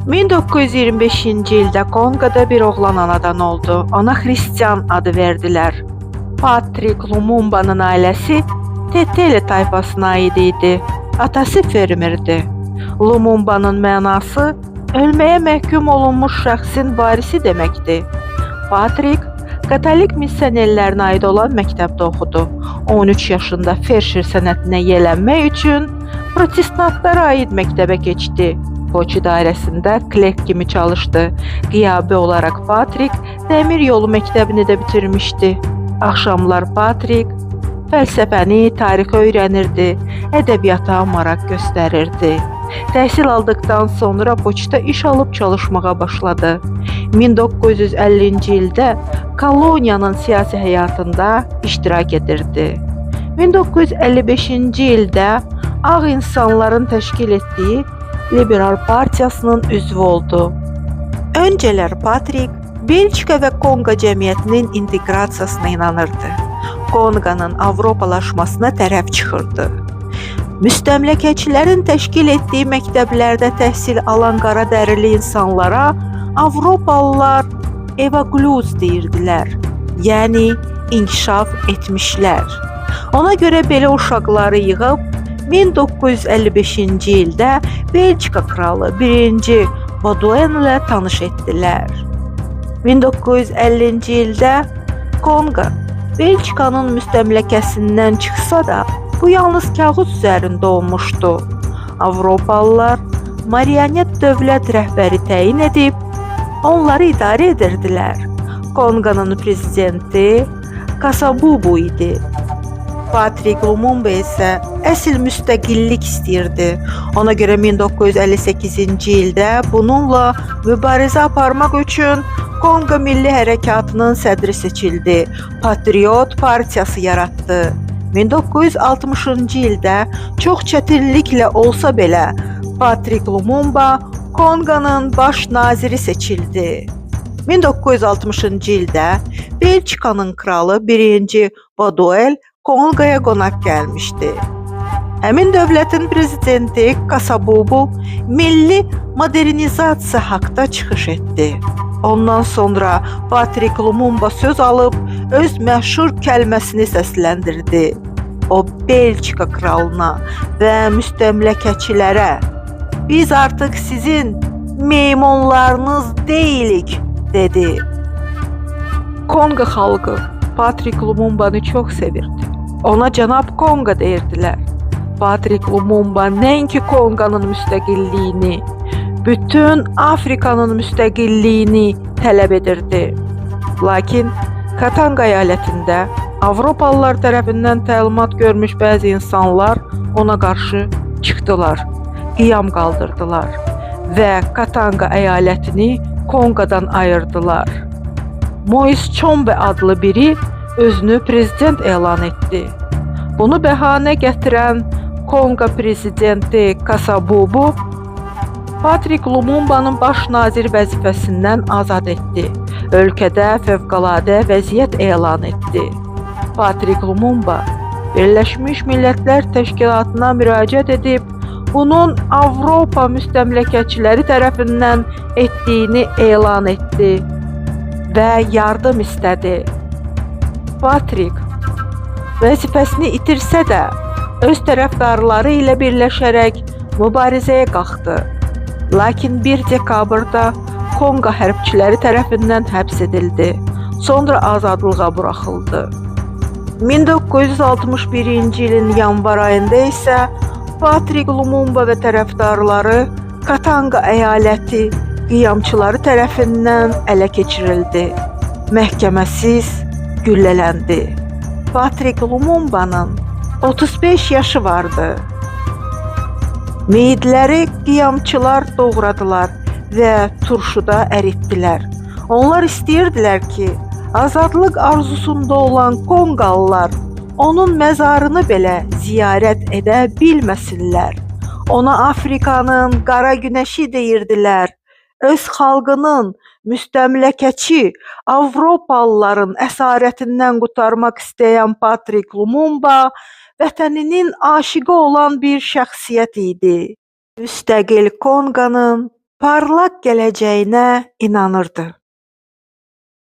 1925-ci ildə Konqoda bir oğlan anadan oldu. Ona Xristian adı verdilər. Patrik Lumumba'nın ailəsi Tetele tayfasına aid idi. Atası fermerdi. Lumumba'nın mənası ölməyə məhkum olunmuş şəxsin varisi deməkdir. Patrik Katolik missionerlərinə aid olan məktəbdə oxudu. 13 yaşında Ferşir sənətinə yiyələnmək üçün protestantlara aid məktəbə keçdi. Poçt dairəsində klerk kimi çalışdı. Qiyabi olaraq Patrik dəmir yolu məktəbini də bitirmişdi. Axşamlar Patrik fəlsəfəni, tarixi öyrənirdi, ədəbiyyata maraq göstərirdi. Təhsil aldıqdan sonra poçtda iş alıb çalışmağa başladı. 1950-ci ildə koloniyanın siyasi həyatında iştirak edirdi. 1955-ci ildə Ağ insanların təşkil etdiyi Liberal Partiyasının üzvü oldu. Öncələr Patrik Belçika və Konqo cəmiyyətinin inteqrasiyasına inanırdı. Konqonun Avropalaşmasına tərəf çıxırdı. Müstəmləkəçilərin təşkil etdiyi məktəblərdə təhsil alan qaradərili insanlara Avropalılar evakluz deyirdilər, yəni inkişaf etmişlər. Ona görə belə uşaqları yığıb 1955-ci ildə Belçika kralı 1. Baudouin ilə tanış etdilər. 1950-ci ildə Konqo Belçikanın müstəmləkəsindən çıxsa da, bu yalnız kağız üzərində olmuşdu. Avropalılar marionet dövlət rəhbəri təyin edib, onları idarə edirdilər. Konqonun prezidenti Kasavubu idi. Patrik Lumumba isə əsl müstəqillik istəyirdi. Ona görə 1958-ci ildə bununla mübarizə aparmaq üçün Konqo Milli Hərəkatının sədri seçildi. Patriot Partiyası yaratdı. 1960-cı ildə çox çətinliklə olsa belə Patrik Lumumba Konqonun baş naziri seçildi. 1960-cı ildə Belçikanın kralı 1. Baudouin Konqoya qonaq gəlmişdi. Həmin dövlətin prezidenti Kasavubu milli modernizasiya haqqında çıxış etdi. Ondan sonra Patrik Lumumba söz alıb öz məşhur kəlməsini səsləndirdi. O Belçika kralına və müstəmləkəçilərə "Biz artıq sizin meymunlarınız deyilik" dedi. Konqo xalqı Patrik Lumumba'nı çox sevirdi. Ona cənab Konqo deyirdilər. Patrik Lumumba nəinki Konqonun müstəqilliyini, bütün Afrikanın müstəqilliyini tələb edirdi. Lakin Katanga əyalətində Avropalılar tərəfindən təlimat görmüş bəzi insanlar ona qarşı çıxdılar, qiyam qaldırdılar və Katanga əyalətini Konqodan ayırdılar. Moise Tshombe adlı biri özünü prezident elan etdi. Bunu bəhanə gətirən Konqo prezidenti Kasavubu Patrik Lumumba'nın baş nazir vəzifəsindən azad etdi. Ölkədə fövqəladə vəziyyət elan etdi. Patrik Lumumba Birləşmiş Millətlər Təşkilatına müraciət edib, bunun Avropa müstəmləkəçiləri tərəfindən etdiyini elan etdi və yardım istədi. Patrik vəzifəsini itirsə də, öz tərəfdarları ilə birləşərək mübarizəyə qalxdı. Lakin 1 dekabrda Konqo hərbçiləri tərəfindən həbs edildi. Sonra azadlığa buraxıldı. 1961-ci ilin yanvar ayında isə Patrik Lumumba və tərəfdarları Katanga əyaləti qiyamçıları tərəfindən ələ keçirildi. Məhkəməsiz güllələndi. Patrik Lumumba'nın 35 yaşı vardı. Meyidləri qiyamçılar doğradılar və turşuda əritdilər. Onlar istəyirdilər ki, azadlıq arzusunda olan Konqalılar onun məzarını belə ziyarət edə bilməsinlər. Ona Afrikanın qara günəşi deyirdilər. Öz xalqının müstəmləkəçi Avropalıların əsarətindən qurtarmaq istəyən Patrik Lumumba vətəninin aşiqi olan bir şəxsiyyət idi. Müstəqil Konqonun parlaq gələcəyinə inanırdı.